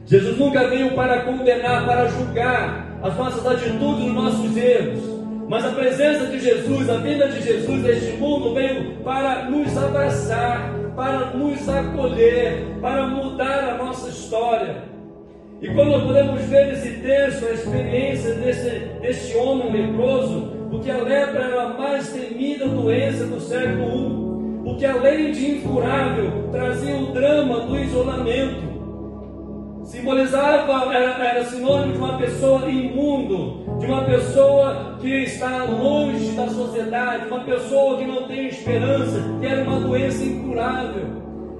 Jesus nunca veio para condenar, para julgar as nossas atitudes, os nossos erros. Mas a presença de Jesus, a vinda de Jesus neste mundo veio para nos abraçar, para nos acolher, para mudar a nossa história. E quando nós podemos ver nesse texto a experiência deste homem leproso, porque a lepra era a mais temida doença do século I, porque além de incurável, trazia o drama do isolamento. Simbolizava, era sinônimo de uma pessoa imundo, de uma pessoa que está longe da sociedade, uma pessoa que não tem esperança, que era uma doença incurável,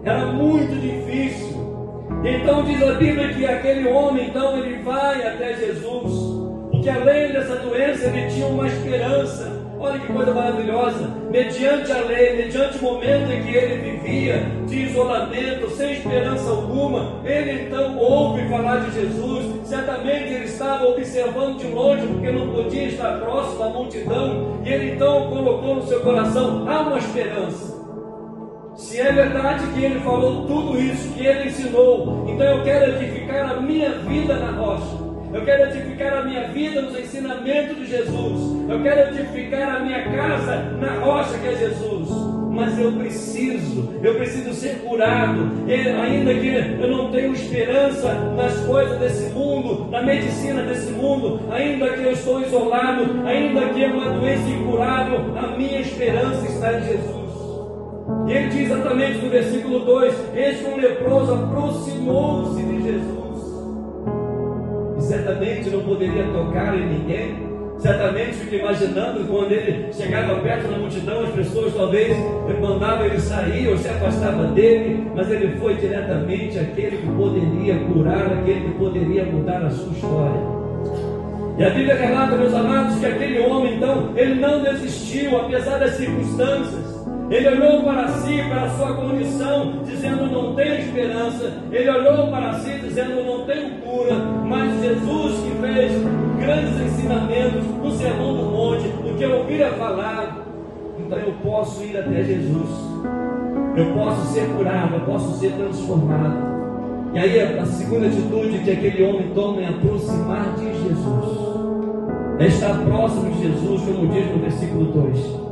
era muito difícil. Então diz a Bíblia que aquele homem, então ele vai até Jesus, porque além dessa doença ele tinha uma esperança. Olha que coisa maravilhosa, mediante a lei, mediante o momento em que ele vivia de isolamento, sem esperança alguma, ele então ouve falar de Jesus. Certamente ele estava observando de longe, porque não podia estar próximo à multidão, e ele então colocou no seu coração: há uma esperança. Se é verdade que ele falou tudo isso, que ele ensinou, então eu quero edificar a minha vida na rocha. Eu quero edificar a minha vida nos ensinamentos de Jesus. Eu quero edificar a minha casa na rocha que é Jesus. Mas eu preciso ser curado. Ainda que eu não tenha esperança nas coisas desse mundo, na medicina desse mundo, ainda que eu estou isolado, ainda que é uma doença incurável, a minha esperança está em Jesus. E ele diz exatamente no versículo 2: eis que um leproso aproximou-se de Jesus. E certamente não poderia tocar em ninguém. Certamente fico imaginando quando ele chegava perto da multidão, as pessoas talvez mandavam ele sair ou se afastava dele, mas ele foi diretamente àquele que poderia curar, aquele que poderia mudar a sua história. E a Bíblia relata, meus amados, que aquele homem então, ele não desistiu apesar das circunstâncias. Ele olhou para si, para a sua condição, dizendo: não tenho esperança. Ele olhou para si, dizendo: não tenho cura. Mas Jesus, que fez grandes ensinamentos no Sermão do Monte, do que eu ouvira falar, então eu posso ir até Jesus, eu posso ser curado, eu posso ser transformado. E aí a segunda atitude que aquele homem toma é aproximar de Jesus, é estar próximo de Jesus, como diz no versículo 2.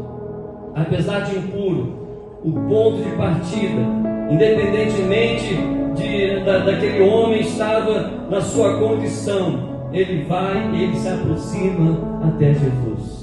Apesar de impuro, o ponto de partida, independentemente daquele homem estava na sua condição, ele vai, ele se aproxima até Jesus.